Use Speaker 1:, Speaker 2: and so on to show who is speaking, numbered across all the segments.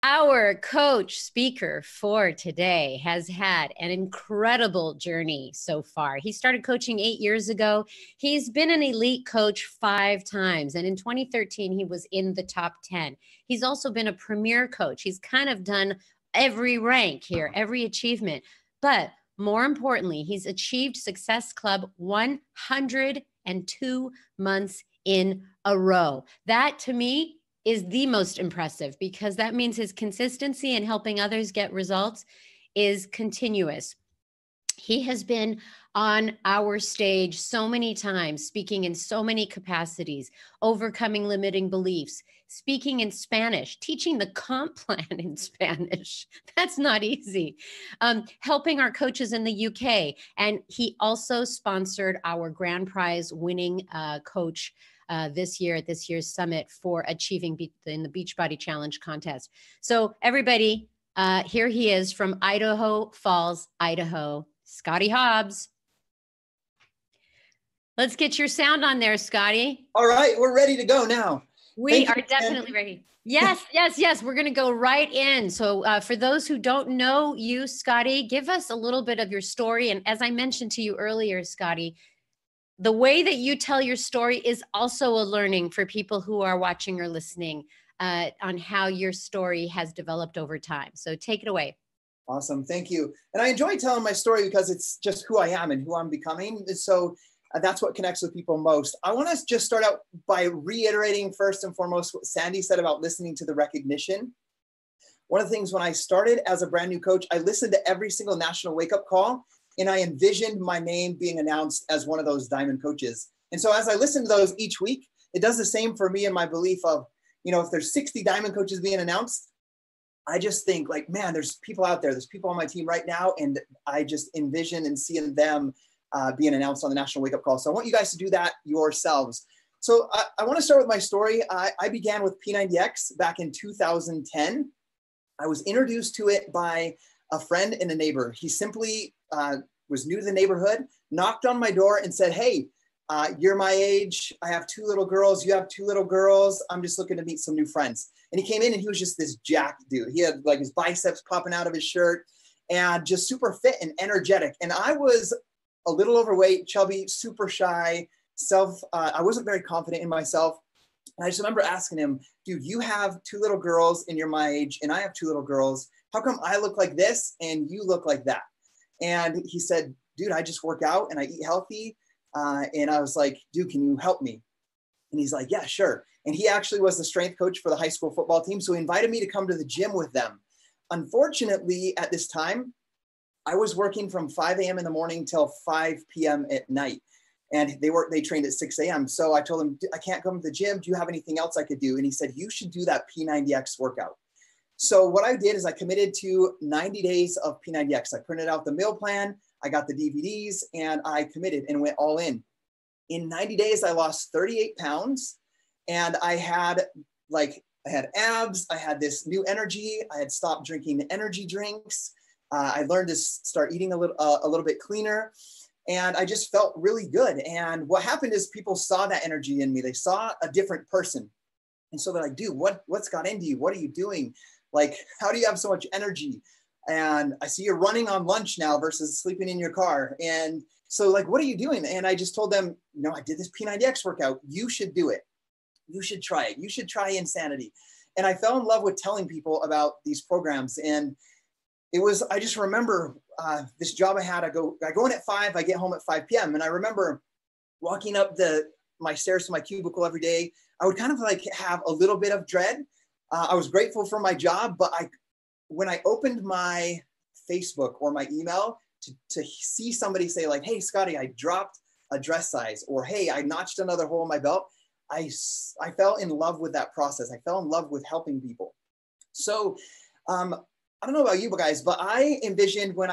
Speaker 1: Our coach speaker for today has had an incredible journey so far. He started coaching 8 years ago. He's been an elite coach 5 times. And in 2013, he was in the top 10. He's also been a premier coach. He's kind of done every rank here, every achievement. But more importantly, he's achieved Success Club 102 months in a row. That to me is the most impressive, because that means his consistency in helping others get results is continuous. He has been on our stage so many times, speaking in so many capacities, overcoming limiting beliefs, speaking in Spanish, teaching the comp plan in Spanish. That's not easy. Helping our coaches in the UK. And he also sponsored our grand prize winning coach this year at this year's summit for achieving in the Beachbody Challenge contest. So everybody, here he is from Idaho Falls, Idaho, Scottie Hobbs. Let's get your sound on there, Scottie.
Speaker 2: All right, we're ready to go now.
Speaker 1: We are definitely ready. Yes, yes, yes. We're going to go right in. So for those who don't know you, Scottie, give us a little bit of your story. And as I mentioned to you earlier, Scottie, the way that you tell your story is also a learning for people who are watching or listening on how your story has developed over time. So take it away.
Speaker 2: Awesome. Thank you. And I enjoy telling my story because it's just who I am and who I'm becoming. So that's what connects with people most. I want to just start out by reiterating first and foremost what Sandy said about listening to the recognition. One of the things when I started as a brand new coach, I listened to every single national wake-up call, and I envisioned my name being announced as one of those diamond coaches. And so as I listen to those each week, it does the same for me and my belief of, you know, if there's 60 diamond coaches being announced, I just think like, man, there's people out there, there's people on my team right now. And I just envision and seeing them being announced on the national wake up call. So I want you guys to do that yourselves. So I want to start with my story. I began with P90X back in 2010. I was introduced to it by a friend and a neighbor. He simply was new to the neighborhood, knocked on my door and said, hey, you're my age. I have 2 little girls. You have 2 little girls. I'm just looking to meet some new friends. And he came in and he was just this jacked dude. He had like his biceps popping out of his shirt and just super fit and energetic. And I was a little overweight, chubby, super shy, I wasn't very confident in myself. And I just remember asking him, dude, you have 2 little girls and you're my age and I have 2 little girls. How come I look like this and you look like that? And he said, dude, I just work out and I eat healthy. And I was like, dude, can you help me? And he's like, yeah, sure. And he actually was the strength coach for the high school football team. So he invited me to come to the gym with them. Unfortunately, at this time, I was working from 5 a.m. in the morning till 5 p.m. at night. And they trained at 6 a.m. So I told him, I can't come to the gym. Do you have anything else I could do? And he said, you should do that P90X workout. So what I did is I committed to 90 days of P90X. I printed out the meal plan, I got the DVDs, and I committed and went all in. In 90 days, I lost 38 pounds and I had abs. I had this new energy. I had stopped drinking energy drinks. I learned to start eating a little bit cleaner. And I just felt really good. And what happened is people saw that energy in me. They saw a different person. And so they're like, dude, what's got into you? What are you doing? Like, how do you have so much energy? And I see you're running on lunch now versus sleeping in your car. And so like, what are you doing? And I just told them, no, I did this P90X workout. You should do it. You should try it. You should try Insanity. And I fell in love with telling people about these programs. And I just remember this job I had. I go in at 5, I get home at 5 p.m. And I remember walking up my stairs to my cubicle every day. I would kind of like have a little bit of dread. I was grateful for my job, but when I opened my Facebook or my email to see somebody say like, hey, Scottie, I dropped a dress size, or hey, I notched another hole in my belt, I fell in love with that process. I fell in love with helping people. So I don't know about you guys, but I envisioned when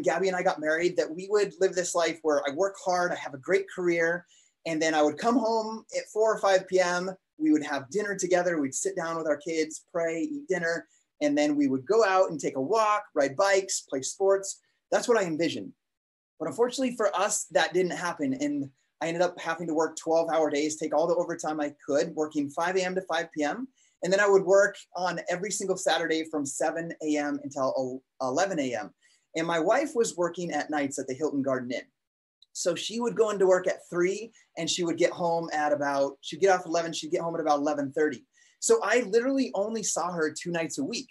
Speaker 2: Gabby and I got married that we would live this life where I work hard, I have a great career, and then I would come home at 4 or 5 p.m. We would have dinner together. We'd sit down with our kids, pray, eat dinner, and then we would go out and take a walk, ride bikes, play sports. That's what I envisioned. But unfortunately for us, that didn't happen. And I ended up having to work 12-hour days, take all the overtime I could, working 5 a.m. to 5 p.m. And then I would work on every single Saturday from 7 a.m. until 11 a.m. And my wife was working at nights at the Hilton Garden Inn. So she would go into work at 3 and she would get home at about, she'd get off 11, she'd get home at about 11:30. So I literally only saw her 2 nights a week.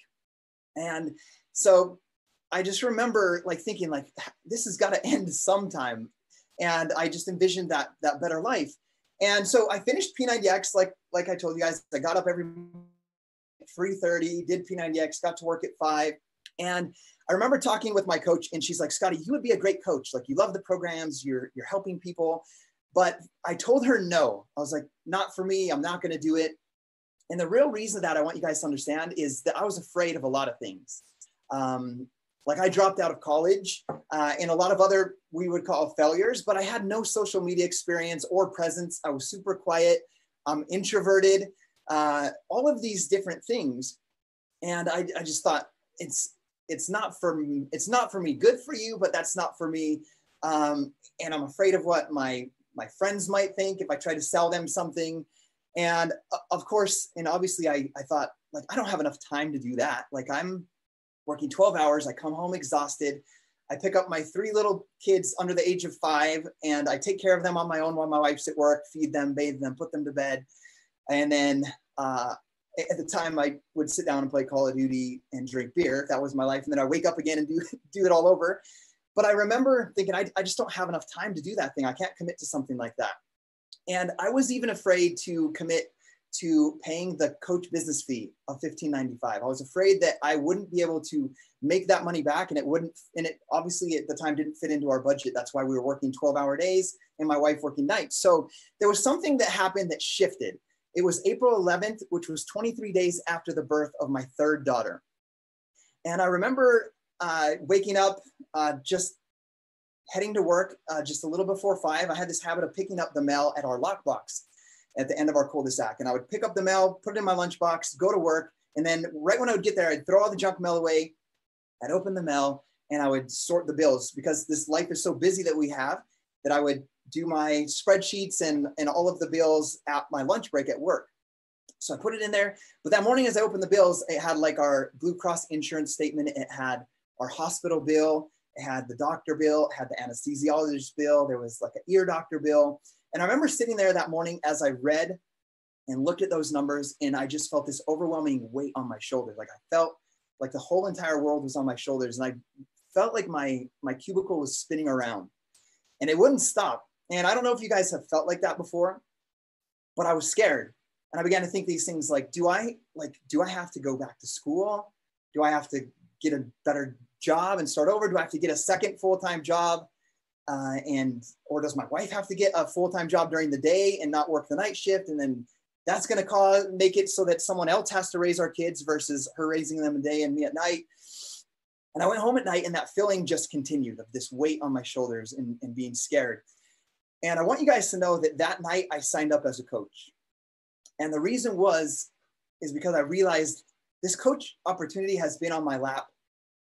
Speaker 2: And so I just remember like thinking like, this has got to end sometime. And I just envisioned that better life. And so I finished P90X, like I told you guys, I got up every 3:30, did P90X, got to work at 5. And I remember talking with my coach and she's like, Scottie, you would be a great coach. Like you love the programs, you're helping people. But I told her no. I was like, not for me. I'm not going to do it. And the real reason that I want you guys to understand is that I was afraid of a lot of things. Like I dropped out of college and a lot of other, we would call failures, but I had no social media experience or presence. I was super quiet, introverted, all of these different things. And I just thought it's not for me. It's not for me. Good for you, but that's not for me. And I'm afraid of what my friends might think if I try to sell them something. And of course, and obviously I thought like, I don't have enough time to do that. Like I'm working 12 hours. I come home exhausted. I pick up my 3 little kids under the age of 5 and I take care of them on my own while my wife's at work, feed them, bathe them, put them to bed. And then at the time I would sit down and play Call of Duty and drink beer. That was my life. And then I wake up again and do it all over. But I remember thinking, I just don't have enough time to do that thing. I can't commit to something like that. And I was even afraid to commit to paying the coach business fee of $15.95. I was afraid that I wouldn't be able to make that money back and it obviously at the time didn't fit into our budget. That's why we were working 12-hour days and my wife working nights. So there was something that happened that shifted. It was April 11th, which was 23 days after the birth of my 3rd daughter. And I remember waking up, just heading to work just a little before 5. I had this habit of picking up the mail at our lockbox at the end of our cul-de-sac. And I would pick up the mail, put it in my lunchbox, go to work. And then right when I would get there, I'd throw all the junk mail away. I'd open the mail and I would sort the bills because this life is so busy that we have that I would do my spreadsheets and all of the bills at my lunch break at work. So I put it in there. But that morning as I opened the bills, it had like our Blue Cross insurance statement. It had our hospital bill. It had the doctor bill. It had the anesthesiologist bill. There was like an ear doctor bill. And I remember sitting there that morning as I read and looked at those numbers, and I just felt this overwhelming weight on my shoulders. Like I felt like the whole entire world was on my shoulders. And I felt like my cubicle was spinning around and it wouldn't stop. And I don't know if you guys have felt like that before, but I was scared. And I began to think these things like, do I have to go back to school? Do I have to get a better job and start over? Do I have to get a second full-time job? Or does my wife have to get a full-time job during the day and not work the night shift? And then that's going to make it so that someone else has to raise our kids versus her raising them a day and me at night. And I went home at night and that feeling just continued of this weight on my shoulders and being scared. And I want you guys to know that night I signed up as a coach. And the reason is because I realized this coach opportunity has been on my lap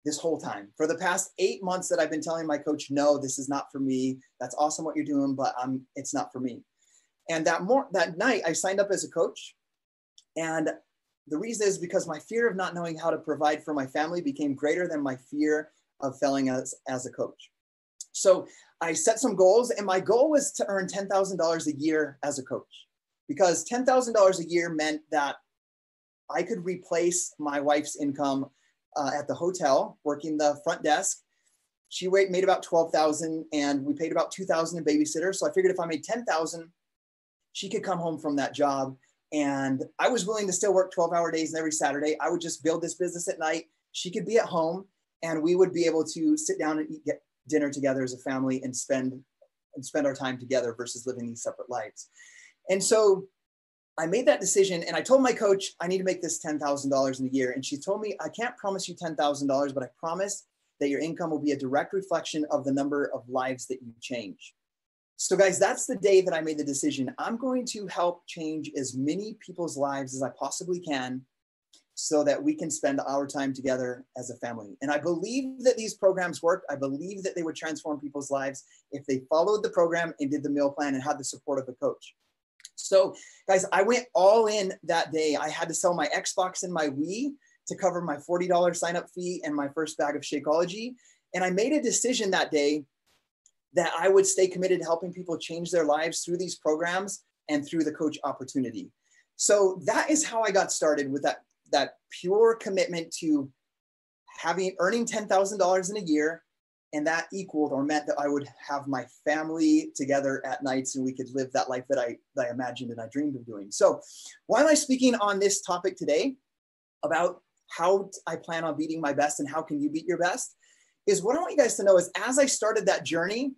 Speaker 2: this whole time. For the past 8 months that I've been telling my coach, no, this is not for me. That's awesome what you're doing, but it's not for me. And that night I signed up as a coach. And the reason is because my fear of not knowing how to provide for my family became greater than my fear of failing as a coach. So I set some goals, and my goal was to earn $10,000 a year as a coach, because $10,000 a year meant that I could replace my wife's income at the hotel, working the front desk. She made about $12,000, and we paid about $2,000 in babysitter. So I figured if I made $10,000, she could come home from that job. And I was willing to still work 12-hour days every Saturday. I would just build this business at night. She could be at home, and we would be able to sit down and get dinner together as a family and spend our time together versus living these separate lives. And so I made that decision, and I told my coach, I need to make this $10,000 in a year. And she told me, I can't promise you $10,000, but I promise that your income will be a direct reflection of the number of lives that you change. So guys, that's the day that I made the decision. I'm going to help change as many people's lives as I possibly can so that we can spend our time together as a family. And I believe that these programs work. I believe that they would transform people's lives if they followed the program and did the meal plan and had the support of the coach. So guys, I went all in that day. I had to sell my Xbox and my Wii to cover my $40 sign-up fee and my first bag of Shakeology. And I made a decision that day that I would stay committed to helping people change their lives through these programs and through the coach opportunity. So that is how I got started with that pure commitment to earning $10,000 in a year. And that equaled or meant that I would have my family together at nights and we could live that life that I imagined and I dreamed of doing. So why am I speaking on this topic today about how I plan on beating my best and how can you beat your best? Is what I want you guys to know is as I started that journey,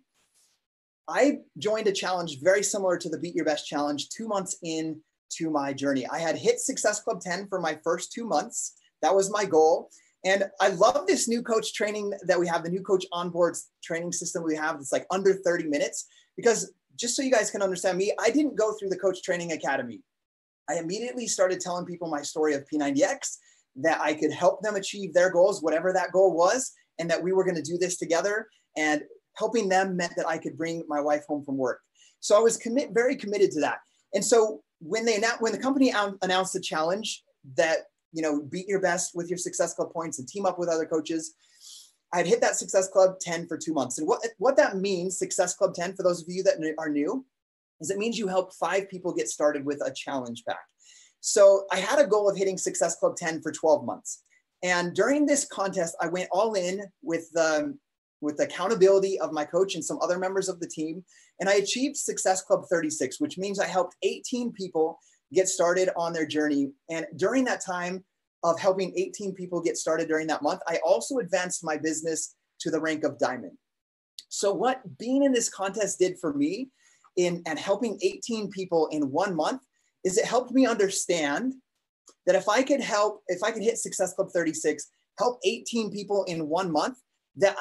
Speaker 2: I joined a challenge very similar to the Beat Your Best challenge 2 months into my journey. I had hit Success Club 10 for my first 2 months. That was my goal. And I love this new coach training that we have, the new coach onboards training system we have. It's like under 30 minutes because just so you guys can understand me, I didn't go through the coach training academy. I immediately started telling people my story of P90X, that I could help them achieve their goals, whatever that goal was, and that we were going to do this together. And helping them meant that I could bring my wife home from work. So I was very committed to that. And so when the company announced the challenge that, beat your best with your Success Club points and team up with other coaches, I'd hit that Success Club 10 for 2 months. And what that means, Success Club 10, for those of you that are new, is it means you help 5 people get started with a challenge pack. So I had a goal of hitting Success Club 10 for 12 months. And during this contest, I went all in with the accountability of my coach and some other members of the team. And I achieved Success Club 36, which means I helped 18 people get started on their journey. And during that time of helping 18 people get started during that month, I also advanced my business to the rank of diamond. So what being in this contest did for me and helping 18 people in 1 month is it helped me understand that if I could hit Success Club 36, help 18 people in 1 month, that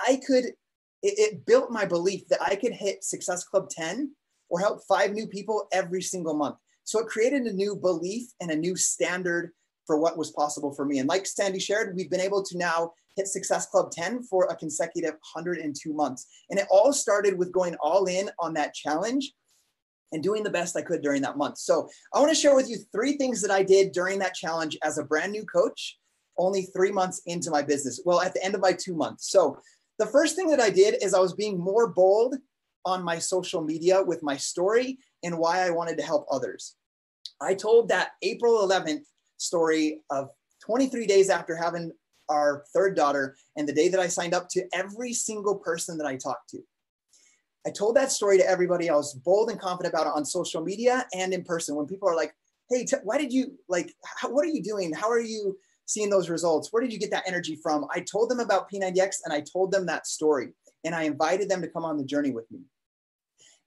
Speaker 2: it built my belief that I could hit Success Club 10 or help 5 new people every single month. So it created a new belief and a new standard for what was possible for me. And like Sandy shared, we've been able to now hit Success Club 10 for a consecutive 102 months. And it all started with going all in on that challenge and doing the best I could during that month. So I want to share with you 3 things that I did during that challenge as a brand new coach, only 3 months into my business. Well, at the end of my 2 months. So the first thing that I did is I was being more bold on my social media with my story and why I wanted to help others. I told that April 11th story of 23 days after having our 3rd daughter and the day that I signed up to every single person that I talked to. I told that story to everybody. I was bold and confident about it on social media and in person. When people are like, hey, why did you what are you doing? How are you seeing those results? Where did you get that energy from? I told them about P90X and I told them that story and I invited them to come on the journey with me.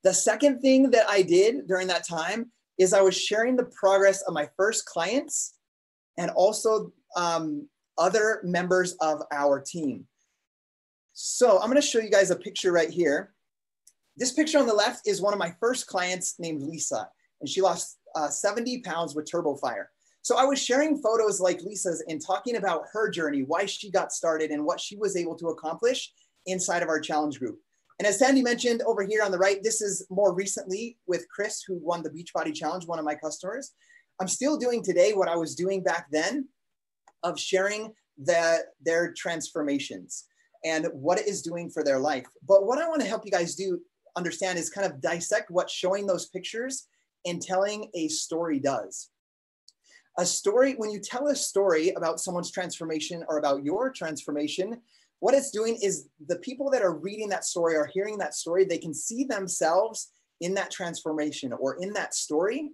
Speaker 2: The second thing that I did during that time is I was sharing the progress of my first clients and also other members of our team. So I'm going to show you guys a picture right here. This picture on the left is one of my first clients named Lisa, and she lost 70 pounds with Turbo Fire. So I was sharing photos like Lisa's and talking about her journey, why she got started and what she was able to accomplish inside of our challenge group. And as Sandy mentioned over here on the right, this is more recently with Chris, who won the Beachbody Challenge, one of my customers. I'm still doing today what I was doing back then of sharing their transformations and what it is doing for their life. But what I want to help you guys understand is kind of dissect what showing those pictures and telling a story does. A story, when you tell a story about someone's transformation or about your transformation, what it's doing is the people that are reading that story or hearing that story, they can see themselves in that transformation or in that story.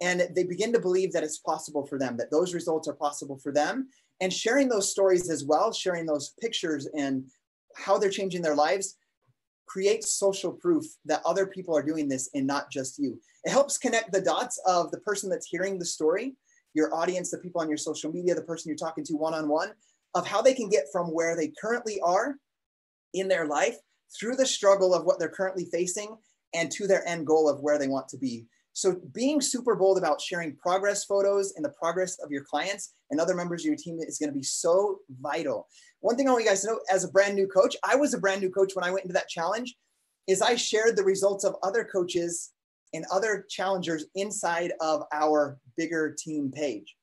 Speaker 2: And they begin to believe that it's possible for them, that those results are possible for them. And sharing those stories as well, sharing those pictures and how they're changing their lives, creates social proof that other people are doing this and not just you. It helps connect the dots of the person that's hearing the story, your audience, the people on your social media, the person you're talking to one-on-one, of how they can get from where they currently are in their life through the struggle of what they're currently facing and to their end goal of where they want to be. So being super bold about sharing progress photos and the progress of your clients and other members of your team is going to be so vital. One thing I want you guys to know, as a brand new coach, I was a brand new coach when I went into that challenge, is I shared the results of other coaches and other challengers inside of our bigger team page.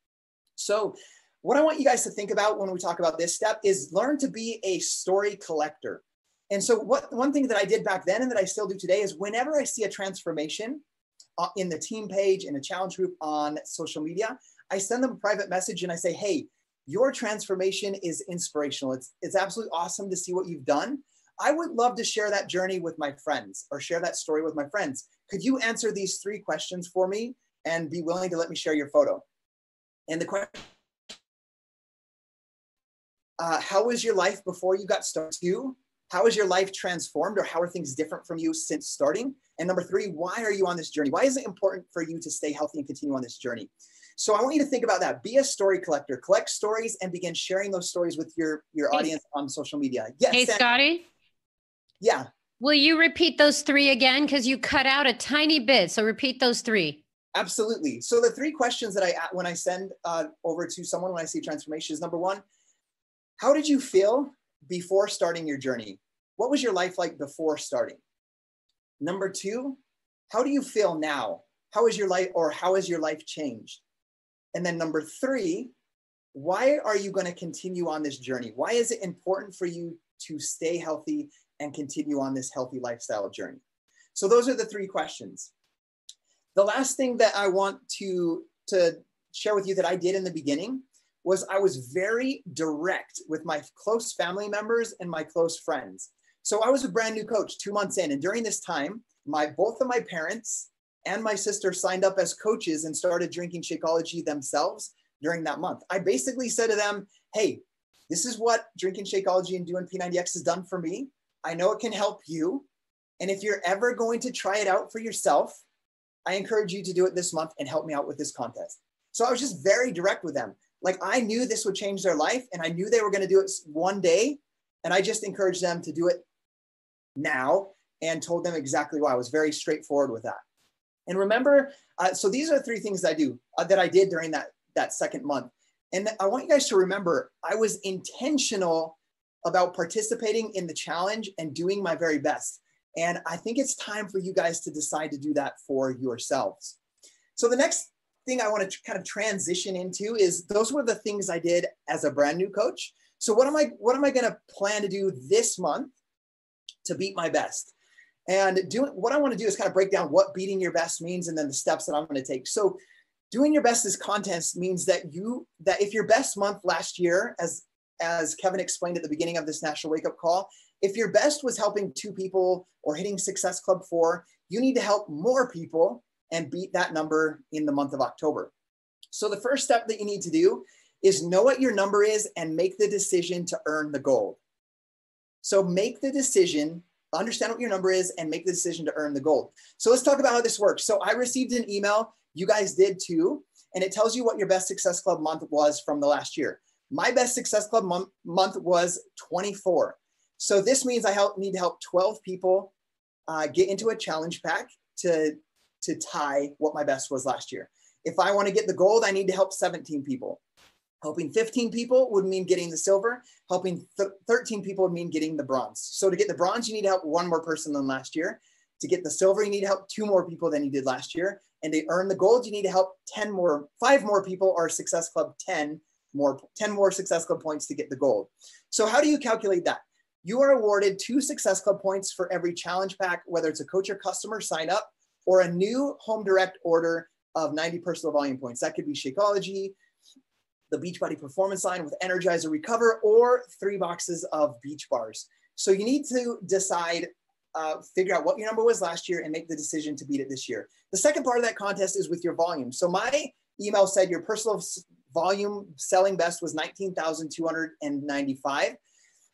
Speaker 2: So what I want you guys to think about when we talk about this step is learn to be a story collector. And so one thing that I did back then and that I still do today is whenever I see a transformation in the team page, in a challenge group on social media, I send them a private message and I say, hey, your transformation is inspirational. It's absolutely awesome to see what you've done. I would love to share that journey with my friends or share that story with my friends. Could you answer these 3 questions for me and be willing to let me share your photo? And the question, how was your life before you got started? 2, how is your life transformed, or how are things different from you since starting? And number 3, why are you on this journey? Why is it important for you to stay healthy and continue on this journey? So I want you to think about that. Be a story collector. Collect stories and begin sharing those stories with your audience on social media. Yes.
Speaker 1: Hey, Scottie?
Speaker 2: Yeah.
Speaker 1: Will you repeat those 3 again? Because you cut out a tiny bit. So repeat those 3.
Speaker 2: Absolutely. So the 3 questions that when I send over to someone when I see transformation is, number 1, how did you feel before starting your journey? What was your life like before starting? Number 2, how do you feel now? How is your life, or how has your life changed? And then number 3, why are you going to continue on this journey? Why is it important for you to stay healthy and continue on this healthy lifestyle journey? So those are the 3 questions. The last thing that I want to share with you that I did in the beginning was I was very direct with my close family members and my close friends. So I was a brand new coach 2 months in. And during this time, both of my parents and my sister signed up as coaches and started drinking Shakeology themselves during that month. I basically said to them, hey, this is what drinking Shakeology and doing P90X has done for me. I know it can help you. And if you're ever going to try it out for yourself, I encourage you to do it this month and help me out with this contest. So I was just very direct with them. Like, I knew this would change their life and I knew they were going to do it one day. And I just encouraged them to do it now and told them exactly why. I was very straightforward with that. And remember, so these are 3 things that I do, that I did during that second month. And I want you guys to remember, I was intentional about participating in the challenge and doing my very best. And I think it's time for you guys to decide to do that for yourselves. So the next thing I want to kind of transition into is, those were the things I did as a brand new coach. So what am I going to plan to do this month to beat my best? And what I want to do is kind of break down what beating your best means and then the steps that I'm going to take. So doing your best as contest means that if your best month last year, as Kevin explained at the beginning of this National Wake Up Call, if your best was helping 2 people or hitting Success Club 4, you need to help more people and beat that number in the month of October. So the first step that you need to do is know what your number is and make the decision to earn the gold. So make the decision, understand what your number is, and make the decision to earn the gold. So let's talk about how this works. So I received an email, you guys did too, and it tells you what your best Success Club month was from the last year. My best Success Club month was 24. So this means I need to help 12 people get into a challenge pack to tie what my best was last year. If I want to get the gold, I need to help 17 people. Helping 15 people would mean getting the silver. Helping 13 people would mean getting the bronze. So to get the bronze, you need to help 1 more person than last year. To get the silver, you need to help 2 more people than you did last year. And to earn the gold, you need to help 5 more people, or Success Club 10 more Success Club points to get the gold. So how do you calculate that? You are awarded 2 Success Club points for every challenge pack, whether it's a coach or customer sign up or a new home direct order of 90 personal volume points. That could be Shakeology, the Beachbody Performance Line with Energizer Recover, or 3 boxes of beach bars. So you need to decide, figure out what your number was last year and make the decision to beat it this year. The second part of that contest is with your volume. So my email said your personal volume selling best was 19,295.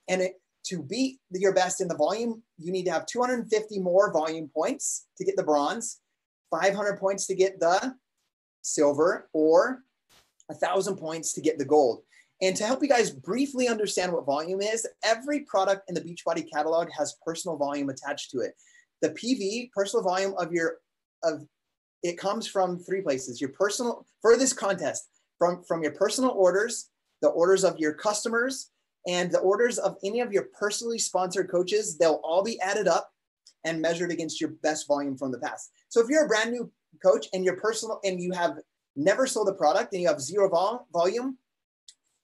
Speaker 2: And to beat your best in the volume, you need to have 250 more volume points to get the bronze, 500 points to get the silver, or 1,000 points to get the gold. And to help you guys briefly understand what volume is, every product in the Beachbody catalog has personal volume attached to it. The PV, personal volume it comes from 3 places. Your personal, for this contest, from your personal orders, the orders of your customers, and the orders of any of your personally sponsored coaches. They'll all be added up and measured against your best volume from the past. So if you're a brand new coach and you have never sold a product and you have zero volume,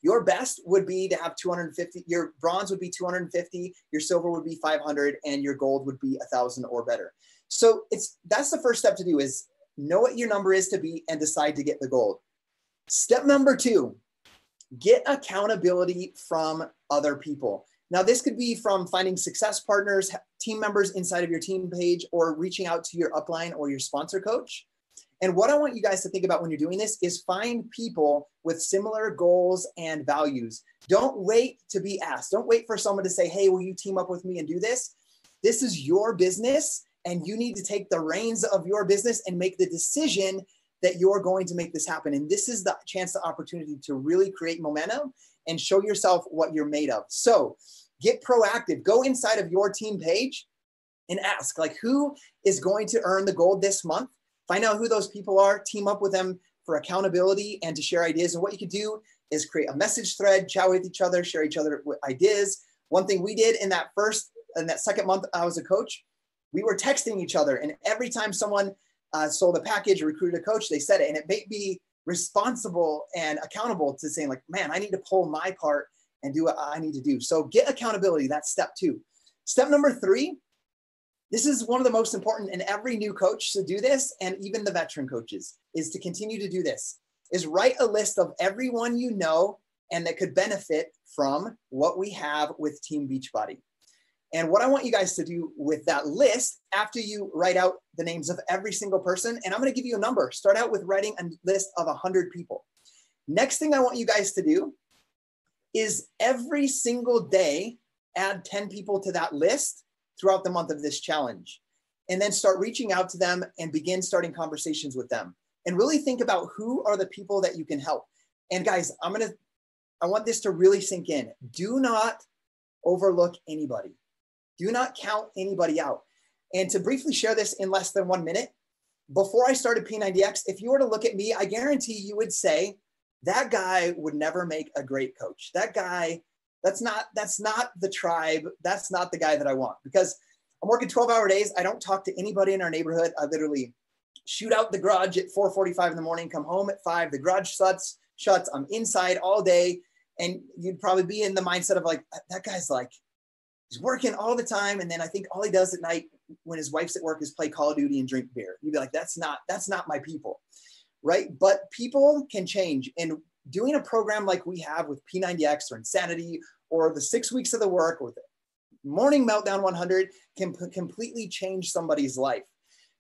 Speaker 2: your best would be to have 250, your bronze would be 250, your silver would be 500, and your gold would be 1,000 or better. So that's the first step to do, is know what your number is to beat and decide to get the gold. Step number 2, get accountability from other people. Now, this could be from finding success partners, team members inside of your team page, or reaching out to your upline or your sponsor coach. And what I want you guys to think about when you're doing this is find people with similar goals and values. Don't wait to be asked. Don't wait for someone to say, hey, will you team up with me and do this? This is your business, and you need to take the reins of your business and make the decision that you're going to make this happen. And this is the chance, the opportunity to really create momentum and show yourself what you're made of. So get proactive. Go inside of your team page and ask, like, who is going to earn the gold this month? Find out who those people are, team up with them for accountability and to share ideas. And what you could do is create a message thread, chat with each other, share each other with ideas. One thing we did in that second month I was a coach, we were texting each other. And every time someone sold a package or recruited a coach, they said it. And it made me responsible and accountable to saying, like, man, I need to pull my part and do what I need to do. So get accountability. That's step 2. Step number 3, this is one of the most important, and every new coach should do this, and even the veteran coaches, is to continue to do this, is write a list of everyone you know and that could benefit from what we have with Team Beachbody. And what I want you guys to do with that list, after you write out the names of every single person, and I'm going to give you a number, start out with writing a list of 100 people. Next thing I want you guys to do is every single day, add 10 people to that list throughout the month of this challenge, and then start reaching out to them and begin starting conversations with them, and really think about who are the people that you can help. And guys, I want this to really sink in. Do not overlook anybody. Do not count anybody out. And to briefly share this in less than 1 minute, before I started P90X, if you were to look at me, I guarantee you would say, that guy would never make a great coach. That guy, that's not the tribe. That's not the guy that I want, because I'm working 12-hour days. I don't talk to anybody in our neighborhood. I literally shoot out the garage at 4:45 in the morning, come home at 5. The garage shuts. I'm inside all day. And you'd probably be in the mindset of like, that guy's like, he's working all the time. And then I think all he does at night when his wife's at work is play Call of Duty and drink beer. You'd be like, that's not my people, right? But people can change. And doing a program like we have with P90X or Insanity, or the 6 weeks of the work, or the Morning Meltdown 100 can completely change somebody's life.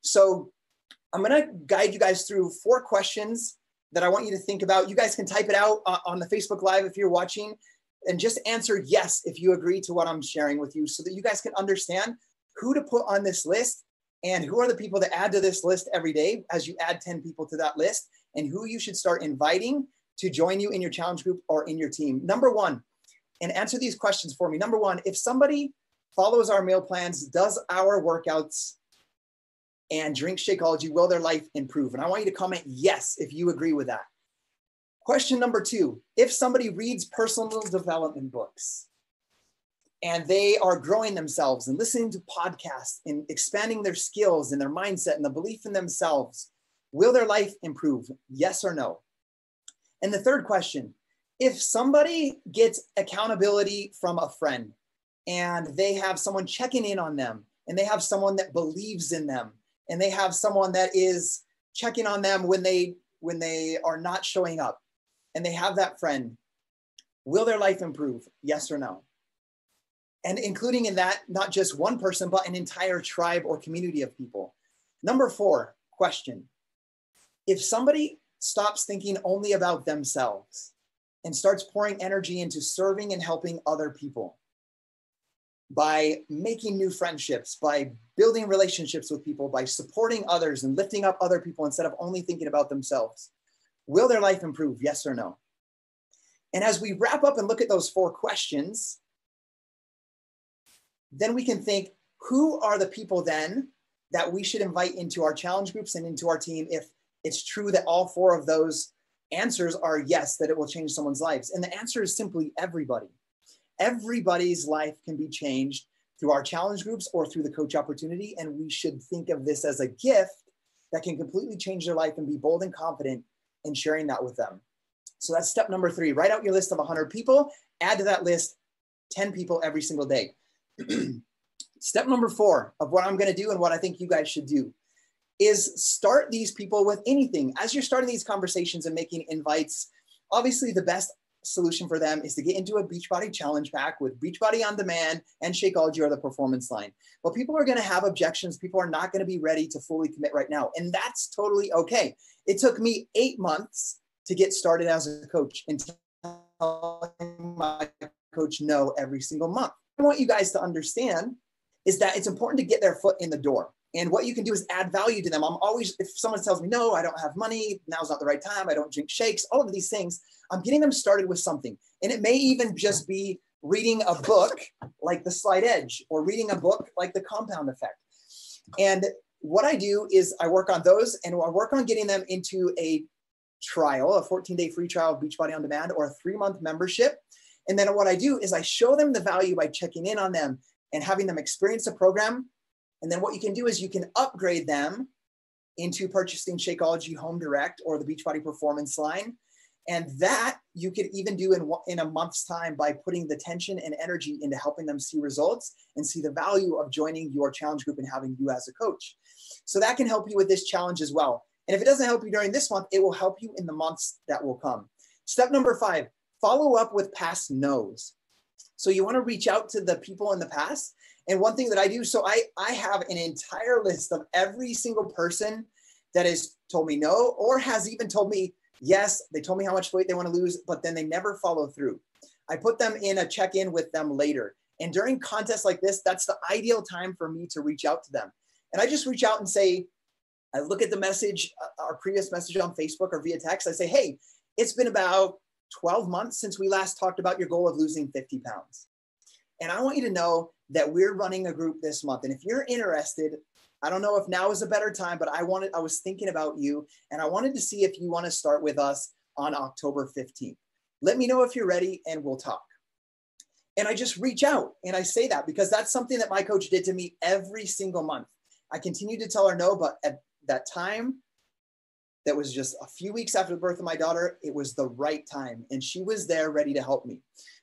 Speaker 2: So I'm going to guide you guys through 4 questions that I want you to think about. You guys can type it out on the Facebook Live if you're watching, and just answer yes if you agree to what I'm sharing with you, so that you guys can understand who to put on this list and who are the people that add to this list every day as you add 10 people to that list, and who you should start inviting to join you in your challenge group or in your team. Number 1, and answer these questions for me. Number 1, if somebody follows our meal plans, does our workouts, and drinks Shakeology, will their life improve? And I want you to comment yes if you agree with that. Question number 2, if somebody reads personal development books and they are growing themselves and listening to podcasts and expanding their skills and their mindset and the belief in themselves, will their life improve? Yes or no? And the third question, if somebody gets accountability from a friend and they have someone checking in on them, and they have someone that believes in them, and they have someone that is checking on them when they are not showing up, and they have that friend, will their life improve? Yes or no? And including in that, not just one person, but an entire tribe or community of people. Number 4 question, if somebody stops thinking only about themselves and starts pouring energy into serving and helping other people, by making new friendships, by building relationships with people, by supporting others and lifting up other people instead of only thinking about themselves, will their life improve? Yes or no? And as we wrap up and look at those 4 questions, then we can think, who are the people then that we should invite into our challenge groups and into our team if it's true that all 4 of those answers are yes, that it will change someone's lives? And the answer is simply everybody. Everybody's life can be changed through our challenge groups or through the coach opportunity. And we should think of this as a gift that can completely change their life, and be bold and confident in sharing that with them. So that's step number 3. Write out your list of 100 people, add to that list 10 people every single day. Step number 4 of what I'm going to do and what I think you guys should do is start these people with anything. As you're starting these conversations and making invites, obviously the best solution for them is to get into a Beachbody challenge pack with Beachbody On Demand and Shakeology or the Performance line. But people are going to have objections. People are not going to be ready to fully commit right now. And that's totally okay. It took me 8 months to get started as a coach and telling my coach no every single month. I want you guys to understand is that it's important to get their foot in the door. And what you can do is add value to them. I'm always, if someone tells me, no, I don't have money, now's not the right time, I don't drink shakes, all of these things, I'm getting them started with something. And it may even just be reading a book like The Slight Edge, or reading a book like The Compound Effect. And what I do is I work on those, and I work on getting them into a trial, a 14-day free trial of Beachbody On Demand, or a 3-month membership. And then what I do is I show them the value by checking in on them and having them experience the program. And then what you can do is you can upgrade them into purchasing Shakeology Home Direct or the Beachbody Performance line. And that you could even do in a month's time by putting the tension and energy into helping them see results and see the value of joining your challenge group and having you as a coach. So that can help you with this challenge as well. And if it doesn't help you during this month, it will help you in the months that will come. Step number 5, follow up with past no's. So you want to reach out to the people in the past. And one thing that I do, so I have an entire list of every single person that has told me no, or has even told me yes. They told me how much weight they want to lose, but then they never follow through. I put them in a check-in with them later. And during contests like this, that's the ideal time for me to reach out to them. And I just reach out and say, I look at the message, our previous message on Facebook or via text. I say, hey, it's been about 12 months since we last talked about your goal of losing 50 pounds. And I want you to know that we're running a group this month. And if you're interested, I don't know if now is a better time, but I was thinking about you, and I wanted to see if you want to start with us on October 15th. Let me know if you're ready and we'll talk. And I just reach out and I say that because that's something that my coach did to me every single month. I continued to tell her no, but at that time, that was just a few weeks after the birth of my daughter, it was the right time. And she was there ready to help me.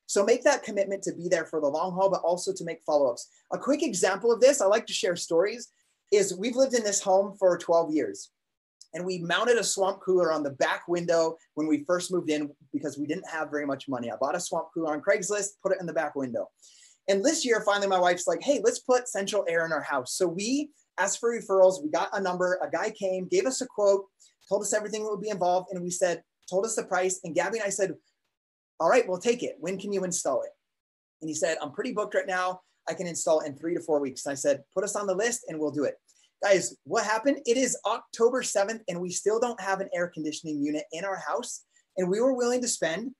Speaker 2: So make that commitment to be there for the long haul, but also to make follow-ups. A quick example of this, I like to share stories, is we've lived in this home for 12 years. And we mounted a swamp cooler on the back window when we first moved in because we didn't have very much money. I bought a swamp cooler on Craigslist, put it in the back window. And this year, finally, my wife's like, hey, let's put central air in our house. So we asked for referrals. We got a number. A guy came, gave us a quote, told us everything that would be involved. And we said, told us the price. And Gabby and I said, all right, we'll take it. When can you install it? And he said, I'm pretty booked right now. I can install it in 3 to 4 weeks. And I said, put us on the list and we'll do it. Guys, what happened? It is October 7th and we still don't have an air conditioning unit in our house. And we were willing to spend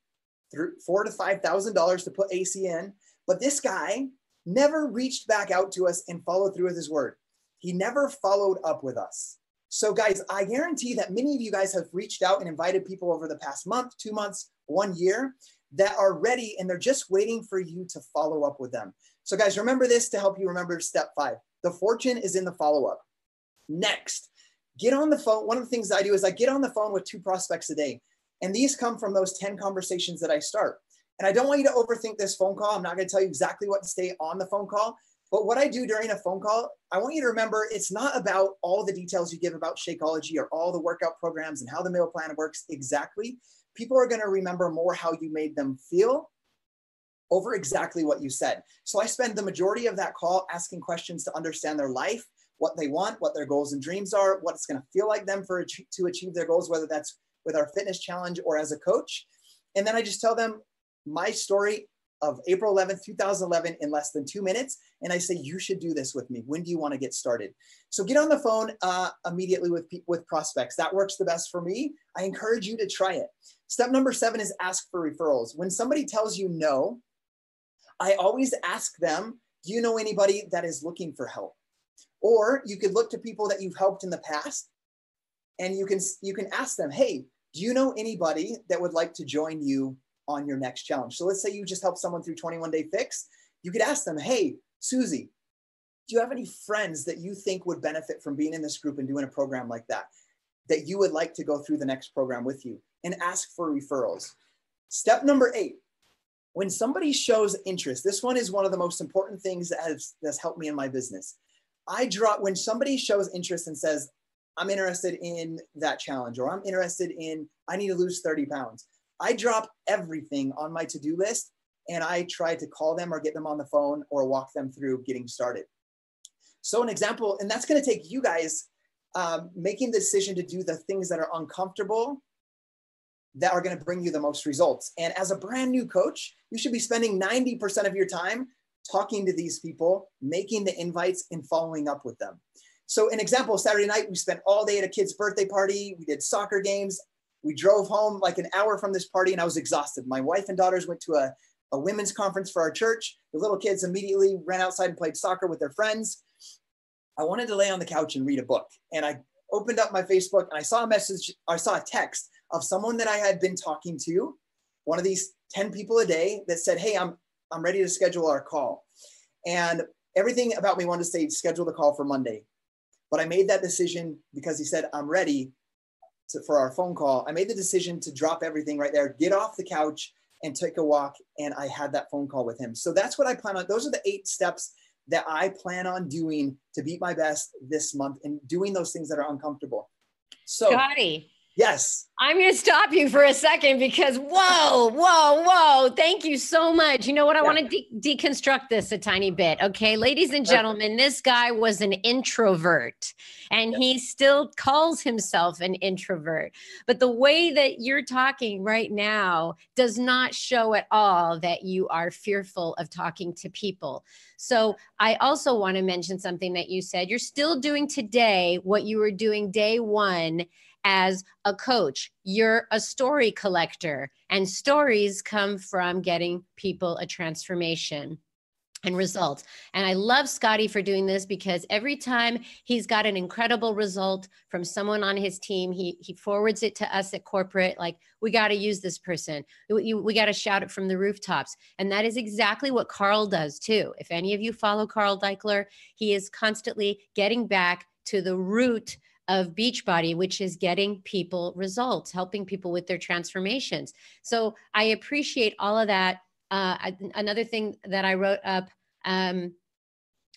Speaker 2: $4,000 to $5,000 to put AC in. But this guy never reached back out to us and followed through with his word. He never followed up with us. So guys, I guarantee that many of you guys have reached out and invited people over the past month, 2 months, 1 year that are ready and they're just waiting for you to follow up with them. So guys, remember this to help you remember step 5. The fortune is in the follow-up. Next, get on the phone. One of the things I do is I get on the phone with 2 prospects a day. And these come from those 10 conversations that I start. And I don't want you to overthink this phone call. I'm not going to tell you exactly what to say on the phone call. But what I do during a phone call, I want you to remember it's not about all the details you give about Shakeology or all the workout programs and how the meal plan works exactly. People are going to remember more how you made them feel over exactly what you said. So I spend the majority of that call asking questions to understand their life, what they want, what their goals and dreams are, what it's going to feel like them to achieve their goals, whether that's with our fitness challenge or as a coach. And then I just tell them my story of April 11th, 2011 in less than 2 minutes. And I say, you should do this with me. When do you want to get started? So get on the phone immediately with prospects. That works the best for me. I encourage you to try it. Step number 7 is ask for referrals. When somebody tells you no, I always ask them, do you know anybody that is looking for help? Or you could look to people that you've helped in the past and you can ask them, hey, do you know anybody that would like to join you on your next challenge? So let's say you just helped someone through 21 Day Fix. You could ask them, hey, Susie, do you have any friends that you think would benefit from being in this group and doing a program like that, that you would like to go through the next program with you? And ask for referrals. Step number 8, when somebody shows interest, this one is one of the most important things that has helped me in my business. When somebody shows interest and says, I'm interested in that challenge, or I'm interested in, I need to lose 30 pounds. I drop everything on my to-do list and I try to call them or get them on the phone or walk them through getting started. So an example, and that's going to take you guys making the decision to do the things that are uncomfortable, that are going to bring you the most results. And as a brand new coach, you should be spending 90% of your time talking to these people, making the invites and following up with them. So an example, Saturday night, we spent all day at a kid's birthday party. We did soccer games. We drove home like an hour from this party and I was exhausted. My wife and daughters went to a women's conference for our church. The little kids immediately ran outside and played soccer with their friends. I wanted to lay on the couch and read a book. And I opened up my Facebook and I saw a text of someone that I had been talking to, one of these 10 people a day, that said, hey, I'm ready to schedule our call. And everything about me wanted to say, schedule the call for Monday. But I made that decision because he said, I'm ready for our phone call. I made the decision to drop everything right there, get off the couch and take a walk. And I had that phone call with him. So that's what I plan on. Those are the 8 steps that I plan on doing to beat my best this month and doing those things that are uncomfortable. So,
Speaker 1: Scottie.
Speaker 2: Yes.
Speaker 1: I'm going to stop you for a second because whoa. Thank you so much. You know what? I want to deconstruct this a tiny bit. Okay. Ladies and gentlemen, this guy was an introvert and he still calls himself an introvert. But the way that you're talking right now does not show at all that you are fearful of talking to people. So I also want to mention something that you said. You're still doing today what you were doing day one. As a coach, you're a story collector, and stories come from getting people a transformation and results. And I love Scottie for doing this because every time he's got an incredible result from someone on his team, he forwards it to us at corporate, like, we got to use this person. We got to shout it from the rooftops. And that is exactly what Carl does too. If any of you follow Carl Deichler, he is constantly getting back to the root of Beachbody, which is getting people results, helping people with their transformations. So I appreciate all of that. Another thing that I wrote up,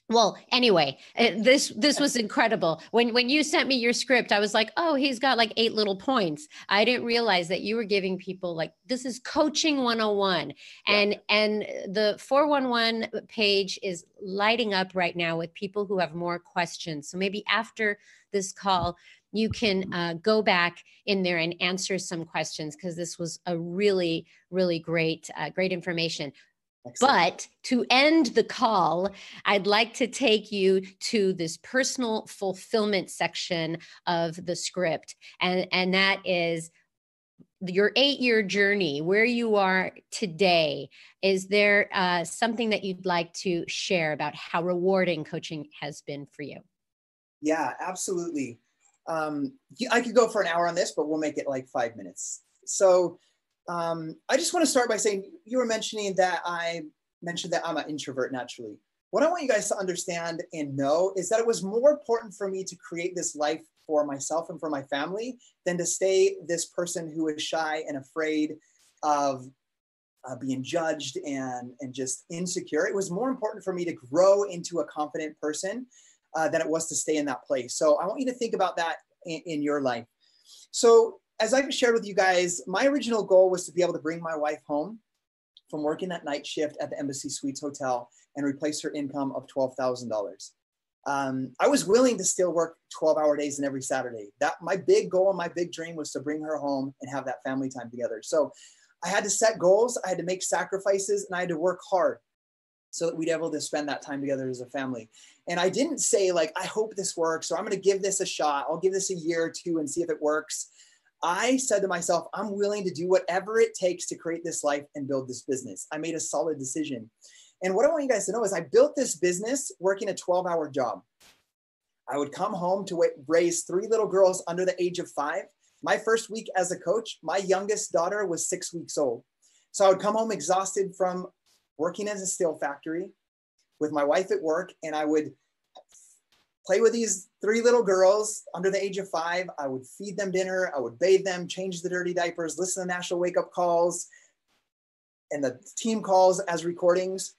Speaker 1: well, anyway, this was incredible. When you sent me your script, I was like, oh, he's got like 8 little points. I didn't realize that you were giving people like, this is coaching 101. And the 411 page is lighting up right now with people who have more questions. So maybe after this call, you can go back in there and answer some questions because this was a really, really great information. Excellent. But to end the call, I'd like to take you to this personal fulfillment section of the script. And that is your 8-year journey, where you are today. Is there something that you'd like to share about how rewarding coaching has been for you?
Speaker 2: Yeah, absolutely. I could go for an hour on this, but we'll make it like 5 minutes. So I just want to start by saying, you were mentioning that I'm an introvert naturally. What I want you guys to understand and know is that it was more important for me to create this life for myself and for my family than to stay this person who is shy and afraid of being judged and just insecure. It was more important for me to grow into a confident person than it was to stay in that place. So I want you to think about that in your life. So as I've shared with you guys, my original goal was to be able to bring my wife home from working that night shift at the Embassy Suites Hotel and replace her income of $12,000. I was willing to still work 12-hour days and every Saturday. That my big goal and my big dream was to bring her home and have that family time together. So I had to set goals, I had to make sacrifices, and I had to work hard so that we'd be able to spend that time together as a family. And I didn't say like, I hope this works, or I'm going to give this a shot. I'll give this a year or two and see if it works. I said to myself, I'm willing to do whatever it takes to create this life and build this business. I made a solid decision. And what I want you guys to know is I built this business working a 12-hour job. I would come home to raise 3 little girls under the age of 5. My first week as a coach, my youngest daughter was 6 weeks old. So I would come home exhausted from working as a steel factory with my wife at work, and I would play with these 3 little girls under the age of 5. I would feed them dinner. I would bathe them, change the dirty diapers, listen to national wake-up calls and the team calls as recordings.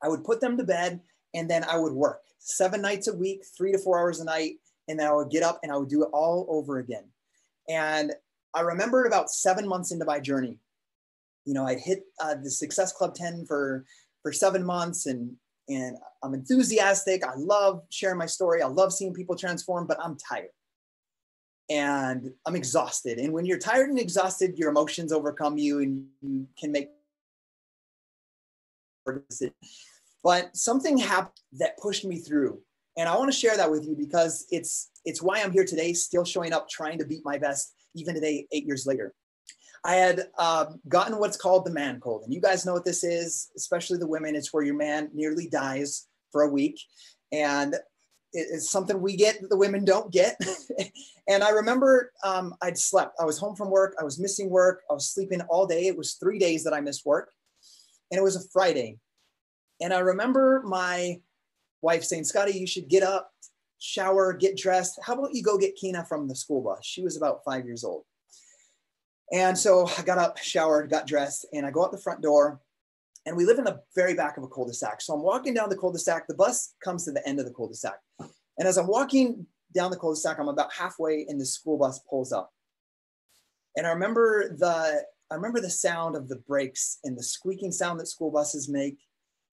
Speaker 2: I would put them to bed, and then I would work 7 nights a week, 3 to 4 hours a night. And then I would get up and I would do it all over again. And I remembered about 7 months into my journey, you know, I'd hit the Success Club 10 for 7 months, and I'm enthusiastic. I love sharing my story. I love seeing people transform, but I'm tired and I'm exhausted. And when you're tired and exhausted, your emotions overcome you and you can make. But something happened that pushed me through. And I want to share that with you because it's why I'm here today, still showing up, trying to beat my best, even today, 8 years later. I had gotten what's called the man cold. And you guys know what this is, especially the women. It's where your man nearly dies for a week. And it's something we get that the women don't get. And I remember I'd slept. I was home from work. I was missing work. I was sleeping all day. It was 3 days that I missed work. And it was a Friday. And I remember my wife saying, Scottie, you should get up, shower, get dressed. How about you go get Kina from the school bus? She was about 5 years old. And so I got up, showered, got dressed, and I go out the front door, and we live in the very back of a cul-de-sac. So I'm walking down the cul-de-sac. The bus comes to the end of the cul-de-sac. And as I'm walking down the cul-de-sac, I'm about halfway and the school bus pulls up. And I remember the sound of the brakes and the squeaking sound that school buses make,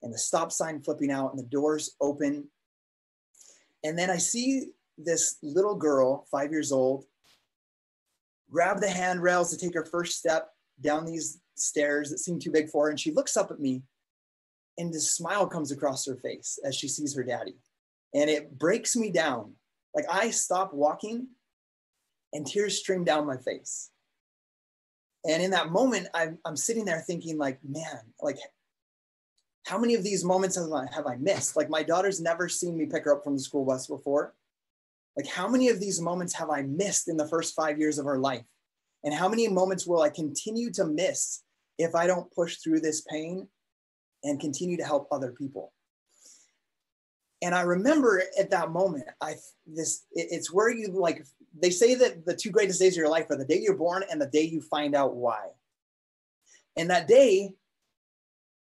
Speaker 2: and the stop sign flipping out and the doors open. And then I see this little girl, 5 years old, grab the handrails to take her first step down these stairs that seem too big for her. And she looks up at me, and this smile comes across her face as she sees her daddy. And it breaks me down. Like, I stop walking and tears stream down my face. And in that moment, I'm sitting there thinking, like, man, like, how many of these moments have I missed? Like, my daughter's never seen me pick her up from the school bus before. Like, how many of these moments have I missed in the first 5 years of her life? And how many moments will I continue to miss if I don't push through this pain and continue to help other people? And I remember at that moment, it's where you, like, they say that the 2 greatest days of your life are the day you're born and the day you find out why. And that day,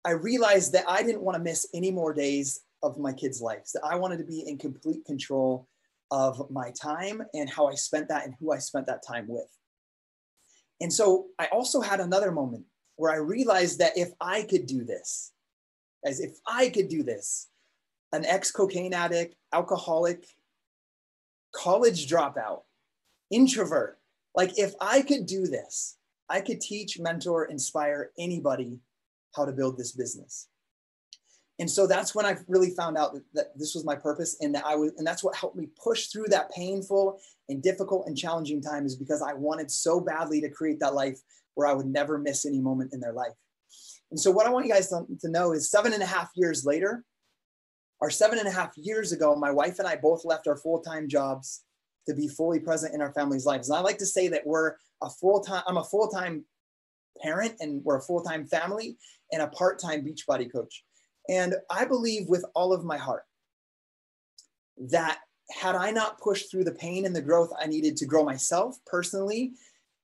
Speaker 2: I realized that I didn't want to miss any more days of my kids' lives, that I wanted to be in complete control of my time and how I spent that and who I spent that time with. And so I also had another moment where I realized that if I could do this, an ex-cocaine addict, alcoholic, college dropout, introvert, like, if I could do this, I could teach, mentor, inspire anybody how to build this business. And so that's when I really found out that this was my purpose, and that's what helped me push through that painful and difficult and challenging time, is because I wanted so badly to create that life where I would never miss any moment in their life. And so what I want you guys to know is 7.5 years later, or 7.5 years ago, my wife and I both left our full-time jobs to be fully present in our family's lives. And I like to say that I'm a full-time parent, and we're a full-time family, and a part-time Beachbody coach. And I believe with all of my heart that had I not pushed through the pain and the growth I needed to grow myself personally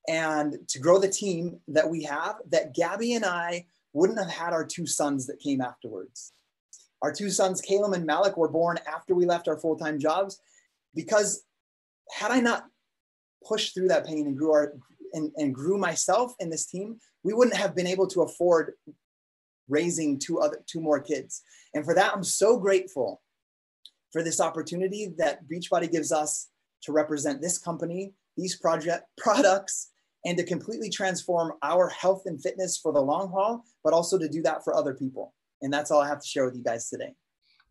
Speaker 2: and to grow the team that we have, that Gabby and I wouldn't have had our 2 sons that came afterwards. Our 2 sons, Caleb and Malik, were born after we left our full-time jobs, because had I not pushed through that pain and grew myself and this team, we wouldn't have been able to afford raising 2 more kids. And for that, I'm so grateful for this opportunity that Beachbody gives us to represent this company, these products, and to completely transform our health and fitness for the long haul, but also to do that for other people. And that's all I have to share with you guys today.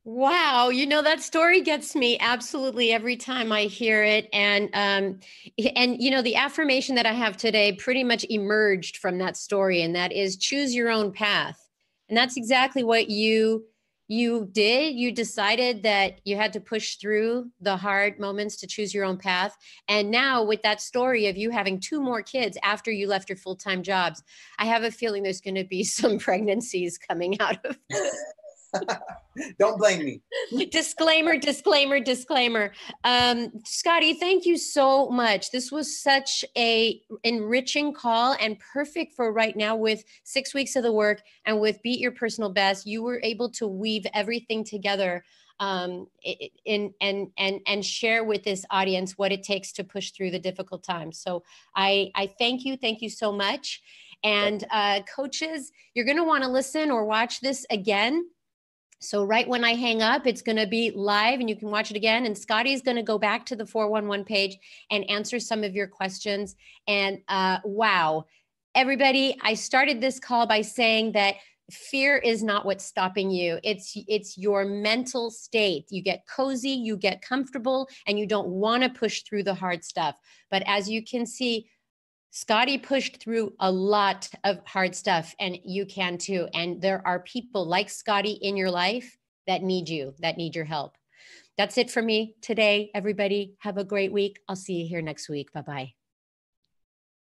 Speaker 1: Wow. You know, that story gets me absolutely every time I hear it. And, you know, the affirmation that I have today pretty much emerged from that story. And that is choose your own path. And that's exactly what you You did. You decided that you had to push through the hard moments to choose your own path. And now, with that story of you having 2 more kids after you left your full-time jobs, I have a feeling there's going to be some pregnancies coming out of this.
Speaker 2: Don't blame me.
Speaker 1: Disclaimer, disclaimer, disclaimer. Scottie, thank you so much. This was such a enriching call and perfect for right now with 6 weeks of the work and with Beat Your Personal Best. You were able to weave everything together and share with this audience what it takes to push through the difficult times. So I thank you. Thank you so much. And coaches, you're going to want to listen or watch this again. So right when I hang up, it's going to be live and you can watch it again. And Scottie's going to go back to the 411 page and answer some of your questions. And wow, everybody, I started this call by saying that fear is not what's stopping you. It's your mental state. You get cozy, you get comfortable, and you don't want to push through the hard stuff. But as you can see, Scottie pushed through a lot of hard stuff, and you can too. And there are people like Scottie in your life that need you, that need your help. That's it for me today, everybody. Have a great week. I'll see you here next week. Bye-bye.